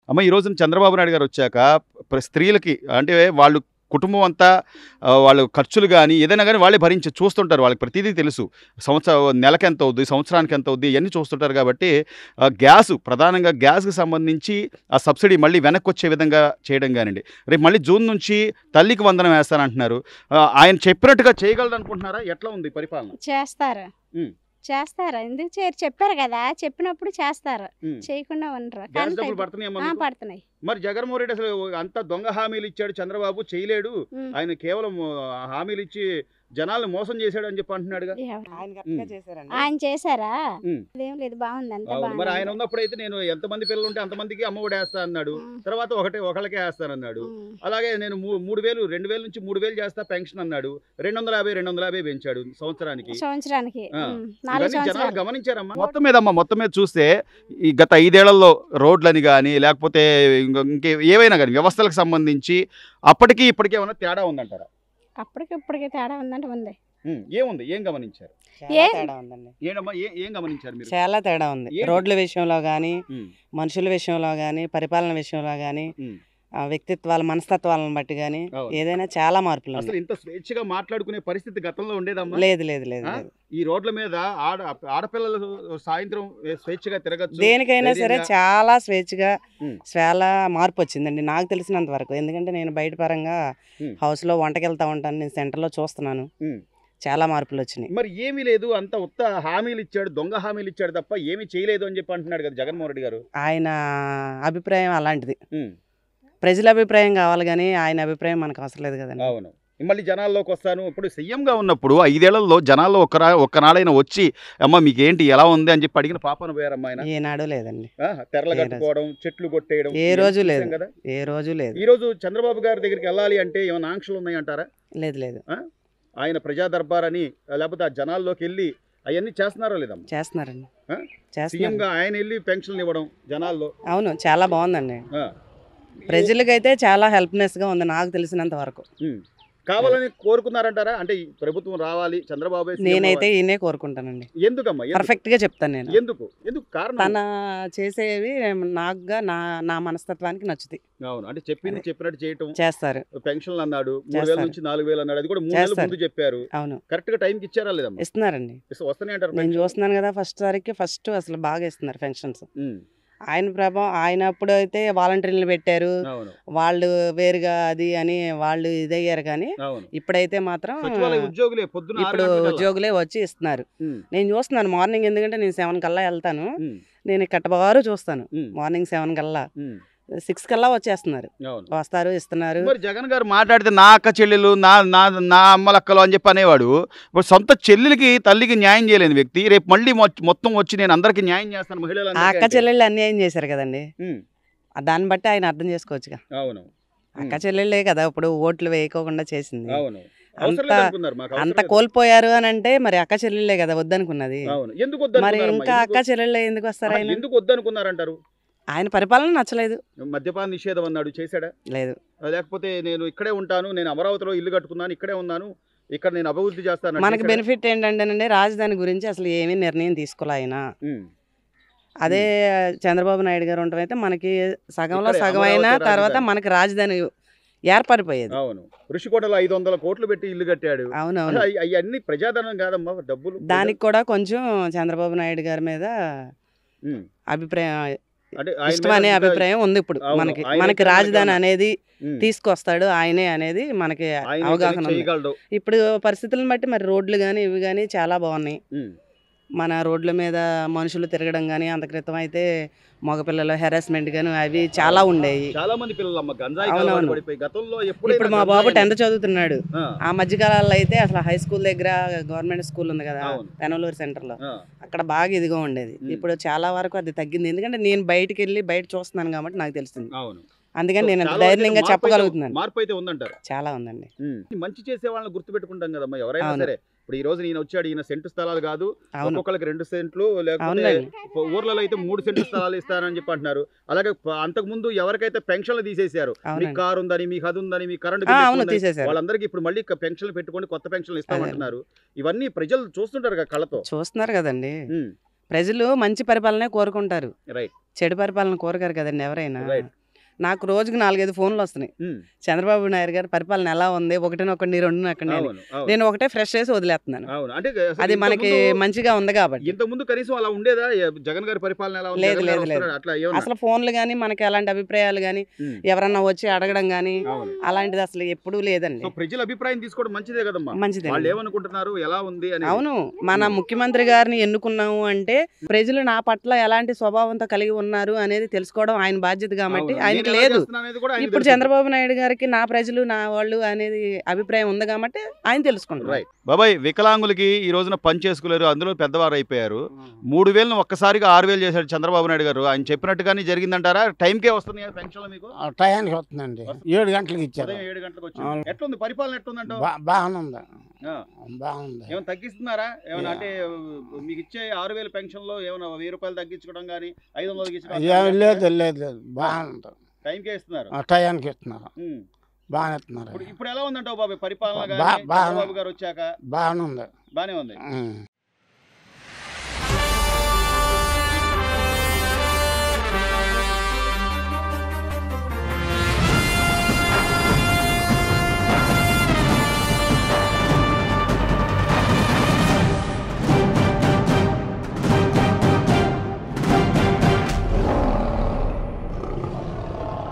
అమ్మ ఈ రోజున చంద్రబాబు నాయుడు గారు వచ్చాక స్త్రీలకి అంటే వాళ్ళు కుటుంబం అంతా వాళ్ళు ఖర్చులు గానీ, ఏదైనా గానీ వాళ్ళే భరించి చూస్తుంటారు. వాళ్ళకి ప్రతీదీ తెలుసు. నెలకెంత అవుద్ది, సంవత్సరానికి ఎంత అవుద్ది ఇయన్నీ చూస్తుంటారు కాబట్టి ప్రధానంగా గ్యాస్‌కి సంబంధించి ఆ సబ్సిడీ మళ్ళీ వెనక్కొచ్చే విధంగా చేయడం గానండి. రేపు మళ్ళీ జూన్ నుంచి తల్లికి వందనం వేస్తానంటున్నారు. ఆయన చెప్పినట్టుగా చేయగలరనుకుంటున్నారా? ఎట్లా ఉంది పరిపాలన? చేస్తారు. హ్మ్. చేస్తారు. ఎందుకు చేయరు? చెప్పారు కదా! చెప్పినప్పుడు చేస్తారు. హ్మ్. చేయకుండా ఉండరు. గ్యాస్ కానీ డబ్బులు పడుతున్నాయమ్మా మీకు? పడుతున్నాయి. మరి జగన్మోహన్ రెడ్డి అసలు అంత దొంగ హామీలు ఇచ్చాడు చంద్రబాబు చేయలేడు. హ్మ్. ఆయన కేవలం హామీలు ఇచ్చి జనాల్ని మోసం చేశాడు అని చెప్పి అంటున్నాడుగా. ఎవరు? ఆయన కరెక్ట్‌గా చేశారండి. ఆయన చేశారా? హ్మ్. అదేం లేదు. బాగుంది. అంతా అవును. మరి ఆయన బాగుంది. ఉన్నప్పుడైతే నేను ఎంతమంది పిల్లలు ఉంటే అంతమందికి అమ్మఒడి వేస్తా అన్నాడు. హ్మ్. తర్వాత ఒకళ్ళకే వేస్తానన్నాడు. హ్మ్. అలాగే నేను 3000 2000 నుంచి 3000 చేస్తా పెన్షన్ అన్నాడు. 250 పెంచాడు సంవత్సరానికి. సంవత్సరానికి. ఆ. 4 ఇవన్నీ జనాలు సంవత్సరాలు. గమనించారమ్మా. మొత్తం మీద చూస్తే ఈ గత 5 ఏళ్లలో రోడ్లని గానీ లేకపోతే ఇంకే ఏవైనా గానీ వ్యవస్థలకు సంబంధించి అప్పటికి ఇప్పటికి ఏమైనా తేడా ఉందంటారా? అప్పటికిప్పటికి తేడా ఉందంటే ఉంది. ఏముంది? ఏం గమనించారు? చాలా తేడా ఉందండి. ఏంటమ్మా ఏం గమనించారు మీరు? చాలా తేడా ఉంది. ఏంటి? రోడ్ల విషయంలో గానీ, ఉమ్, మనుషుల విషయంలో గానీ, పరిపాలన విషయంలో గానీ, ఉమ్. వ్యక్తిత్వాల మనస్తత్వాలను బట్టి గానీ, అవును. ఏదైనా చాలా మార్పులు అసలు ఉన్నాయి. ఇంత స్వేచ్ఛగా మాట్లాడుకునే పరిస్థితి గతంలో ఉండేదమ్మా? లేదు లేదు లేదు ఆ? లేదు. ఈ రోడ్ల మీద ఆడపిల్లలు సాయంత్రం స్వేచ్ఛగా తిరగచ్చు. దేనికైనా సరే ధైర్యంగా. చాలా స్వేచ్ఛగా ఉమ్, చాలా మార్పు వచ్చిందండి నాకు తెలిసినంత వరకు. ఎందుకంటే నేను బయట పరంగా ఉమ్, హౌస్లో వంటకెళ్తా ఉంటాను, నేను సెంటర్లో చూస్తున్నాను. ఉమ్. చాలా మార్పులు వచ్చినాయి. మరి ఏమీ లేదు, అంత ఉత్త హామీలు ఇచ్చాడు, దొంగ హామీలు ఇచ్చాడు తప్ప ఏమీ చేయలేదు అని చెప్పి అంటున్నాడు కదా జగన్మోహన్ రెడ్డి గారు. ఆయన అభిప్రాయం అలాంటిది. ఉమ్, ప్రజల అభిప్రాయం కావాలి కానీ ఆయన అభిప్రాయం మనకు అవసరం లేదు కదండి. అవును. మళ్ళీ జనాల్లోకి వస్తాను. ఇప్పుడు సీఎంగా ఉన్నప్పుడు 5 ఏళ్లలో జనాల్లో ఒక్కనాడైనా వచ్చి అమ్మ మీకేంటి ఎలా ఉంది అని చెప్పి అడిగిన పాపను పోయారమ్మా ఆయన. ఏనాడు లేదండి. తెరలు ఏ రోజు. కట్టుకోవడం, చెట్లు కొట్టేయడం ఏ ఇవన్నీ రోజు చూసాం లేదు. కదా. ఏ రోజు లేదు. ఈ రోజు చంద్రబాబు గారి దగ్గరికి వెళ్ళాలి అంటే ఏమైనా ఆంక్షలు ఉన్నాయంటారా? లేదు లేదు. ఆయన ప్రజా దర్బార్ అని లేకపోతే ఆ జనాల్లోకి వెళ్ళి అవన్నీ చేస్తున్నారో లేదమ్మా? చేస్తున్నారండి. ఆ? చేస్తున్నారు. సీఎంగా ఆయన వెళ్ళి పెన్షన్లు ఇవ్వడం జనాల్లో. అవును, చాలా బాగుందండి. ఆ. ప్రజలకైతే చాలా హెల్ప్నెస్గా ఉంది నాకు తెలిసినంత వరకు. ఉమ్. కావాలని కోరుకున్నారంటారా? అంటే ఈ ప్రభుత్వం రావాలి, చంద్రబాబు నేనైతే ఈయనే కోరుకుంటానండి. ఎందుకమ్మా? పర్ఫెక్ట్గా చెప్తాను నేను. ఎందుకు కారణం? తన చేసేవి నాకుగా నా మనస్తత్వానికి నచ్చుతాయి. అవును. అంటే చెప్పినట్టు చేయటం. చేస్తారు. పెన్షన్లు అన్నాడు, 3000 నుంచి 4000 అన్నాడు. అది కూడా 3 నెలల ముందు చెప్పారు. అవును, కరెక్ట్ గా టైంకి ఇచ్చారా లేదమ్మా? ఇస్తున్నారండి. వస్తున్నాయి అంటారు నేను చూస్తున్నాను కదా, ఫస్ట్ అసలు బాగా ఇస్తున్నారు పెన్షన్స్. ఉమ్, ఆయన ప్రభావం. ఆయన అప్పుడు అయితే వాలంటీర్లు పెట్టారు, అవును వాళ్ళు వేరుగా అది అని వాళ్ళు ఇదయ్యారు. కానీ అవును. ఇప్పుడైతే మాత్రం సచివాలయ ఉద్యోగులే పొద్దున 6 ఇప్పుడు గంటలకల్లా. ఉద్యోగులే వచ్చి ఇస్తున్నారు. ఉమ్, నేను చూస్తున్నాను మార్నింగ్, ఎందుకంటే నేను 7 కల్లా వెళ్తాను. ఉమ్, నేను కట్టబారు చూస్తాను. ఉమ్, మార్నింగ్ 7 కల్లా, ఉమ్, 6 కల్లా వచ్చేస్తున్నారు, అవును. వస్తారు, ఇస్తున్నారు. మరి జగన్ గారు మాట్లాడితే నా అక్క చెల్లెలు నా నా నా అమ్మలక్కలు అని చెప్పి అనేవాడు. ఇప్పుడు సొంత చెల్లెలకి తల్లికి న్యాయం చేయలేని వ్యక్తి రేపు మళ్ళీ మొత్తం వచ్చి నేను అందరికి న్యాయం చేస్తాను ఆ మహిళలు అక్క చెల్లెళ్ళు అన్యాయం చేశారు కదండి. దాన్ని బట్టి ఆయన అర్థం చేసుకోవచ్చుగా. అవును. అక్క చెల్లెళ్ళే కదా ఇప్పుడు ఓట్లు వేయకోకుండా చేసింది. అవును. అవసరం లేదనుకున్నారు, మాకు అవసరం అంత లేదు. కోల్పోయారు అని అంటే మరి అక్క చెల్లెళ్ళే కదా వద్దనుకున్నది. అవును. ఎందుకు మరి వద్దనుకున్నారమ్మా? ఇంకా అక్క చెల్లెళ్ళే ఎందుకు వస్తారు? ఆయన ఎందుకు వద్దనుకున్నారంటారు? ఆయన పరిపాలన నచ్చలేదు. మద్యపాన నిషేధం అన్నాడు, చేశాడా? లేదు. లేకపోతే నేను ఇక్కడే ఉంటాను, నేను అమరావతిలో ఇల్లు కట్టుకున్నాను, ఇక్కడే ఉన్నాను, ఇక్కడ నేను అభివృద్ధి చేస్తాను. మనకి బెనిఫిట్ ఏంటంటే రాజధాని గురించి అసలు ఏమీ నిర్ణయం తీసుకోలే ఆయన. అదే చంద్రబాబు నాయుడు గారు ఉండటం అయితే మనకి సగంలో ఇక్కడే సగం అయినా అమరావతి తర్వాత రాజధాని. మనకి రాజధాని ఏర్పడిపోయేది. అవును. ఋషికోటలో 500 కోట్లు పెట్టి ఇల్లు కట్టాడు. అవునవును. అవన్నీ ప్రజాధనం కాదమ్మా, డబ్బులు. దానికి కూడా కొంచెం చంద్రబాబు నాయుడు గారి మీద ఉమ్. అభిప్రాయం, అంటే ఆయన ఇష్టం మీద అనే ఇంకా- అభిప్రాయం ఉంది ఇప్పుడు. అవును. మనకి ఆయన మనకి అయితే రాజధాని మనకి అనేది ఉమ్. తీసుకొస్తాడు ఆయనే అనేది మనకి ఆయన అవగాహన ఉంది. చేయగలడు. ఇప్పుడు పరిస్థితులను బట్టి మరి రోడ్లు కానీ ఇవి కానీ చాలా బాగున్నాయి. ఉమ్. మన రోడ్ల మీద మనుషులు తిరగడం కానీ, అంత క్రితం అయితే మగపిల్లల హెరాస్మెంట్ కానీ అవి చాలా ఉండేవి. చాలా మంది పిల్లలు అమ్మ గంజాయి అవునవును. అలవాటు పడిపోయి గతంలో ఇప్పుడు మా బాబు 10th చదువుతున్నాడు. ఆ, ఆ మధ్యకాలంలో అయితే అసలు హై స్కూల్ దగ్గర గవర్నమెంట్ స్కూల్ ఉంది కదా అవును. పెనలూరు సెంటర్లో, ఆ, అక్కడ బాగా ఇదిగా ఉండేది. ఇప్పుడు చాలా వరకు అది తగ్గింది. ఎందుకంటే నేను బయటికి వెళ్ళి బయట చూస్తున్నాను కాబట్టి నాకు తెలిసింది. అవును. అందుకని నేను చాలా ధైర్యంగా మార్పు అయితే- చెప్పగలుగుతున్నాను. మార్పు అయితే ఉందంటారు. చాలా ఉందండి. మంచి చేసే వాళ్ళని గుర్తుపెట్టుకుంటాం కదమ్మా ఎవరైనా అవును. సరే. ఇప్పుడు ఈ రోజు నేను వచ్చాడు, ఈయన సెంటు స్థలాలు కాదు, అవును. ఒక్కొక్కరికి 2 సెంట్లు, లేకపోతే అవునండి. ఊర్లలో అయితే 3 సెంట్లు స్థలాలు ఇస్తానని చెప్పి అంటున్నారు. అలాగే అంతకు ముందు ఎవరికైతే పెన్షన్లు తీసేశారు, మీకు అవునండి. కారు ఉందని, మీకు అది ఉందని, మీ కరెంట్ అవును, తీసేశారు. వాళ్ళందరికీ ఇప్పుడు మళ్ళీ పెన్షన్లు పెట్టుకొని కొత్త పెన్షన్లు ఇస్తామంటున్నారు. ఇవన్నీ ప్రజలు చూస్తుంటారు కదా కళ్ళతో. చూస్తున్నారు కదండి. ఉమ్, ప్రజలు మంచి పరిపాలనే కోరుకుంటారు, రైట్ చెడు పరిపాలన కోరుకారు కదండి ఎవరైనా. రైట్. నాకు రోజుకి 4-5 ఫోన్లు వస్తున్నాయి. చంద్రబాబు నాయుడు గారి పరిపాలన ఎలా ఉంది, ఒకటినొకండి, రెండునొకండి అని. అవును అవును నేను ఒకటే ఫ్రెష్ చేసి వదిలేస్తున్నాను. అవును అంటే అసలు అది మనకి ఇంతకుముందు మంచిగా ఉంది కాబట్టి. ఇంతకుముందు కనీసం అలా ఉండేదా జగన్ గారి పరిపాలన ఎలా ఉంది, లేదు జగన్ గారు లేదు లేదు వస్తున్నారా? అట్లా ఏమన్నా అసలు ఫోన్లు కానీ మనకి ఎలాంటి అభిప్రాయాలు కానీ ఉమ్. ఎవరన్నా వచ్చి అడగడం కానీ అవును అలాంటిది అసలు ఎప్పుడూ లేదండి. సో ప్రజల అభిప్రాయం తీసుకోవడం మంచిదే కదమ్మా. మంచిదే. వాళ్ళు ఏమనుకుంటున్నారు, ఎలా ఉంది అని. అవును, మన ముఖ్యమంత్రి గారిని ఎన్నుకున్నాము అంటే ప్రజలు నా పట్ల ఎలాంటి స్వభావంతో కలిగి ఉన్నారు అనేది తెలుసుకోవడం ఆయన బాధ్యత కాబట్టి ఆయనకి లేదు. ఇప్పుడు చంద్రబాబు నాయుడు గారికి నా ప్రజలు నా వాళ్ళు అనేది అభిప్రాయం ఉంది కాబట్టి ఆయన తెలుసుకుంటారు. రైట్ బాబాయ్, వికలాంగులకి ఈ రోజున పని చేసుకోలేరు, అందులో పెద్దవారు అయిపోయారు. 3,000ను ఒక్కసారిగా 6,000 చేశాడు చంద్రబాబు నాయుడు గారు. ఆయన చెప్పినట్టుగానే జరిగిందంటారా? టైంకే వస్తుంది కదా పెన్షన్లు మీకు? టయానికి వస్తుందండి, 7 గంటలకు ఇచ్చారు. ఉదయం 7 గంటలకు వచ్చింది. ఎట్లుంది పరిపాలన, ఎట్లుందంటావు? బాగానే ఉంది, ఆ, బాగుంది. ఏమైనా తగ్గిస్తున్నారా? ఏమైనా అంటే మీకు ఇచ్చే 6,000 పెన్షన్లో ఏమైనా 1,000 రూపాయలు తగ్గించుకోవడం కానీ 500 లేదు లేదు లేదు, బాగుంది. టైంకే ఇస్తున్నారు. టయానికి ఇస్తున్నారు, ఉమ్. బాగానే ఇస్తున్నారు. ఇప్పుడు ఎలా ఉందంటావు బాబాయ్ పరిపాలన? బా- కానీ బా- చంద్రబాబు గారు వచ్చాక బాగానే ఉంది. బానే ఉంది.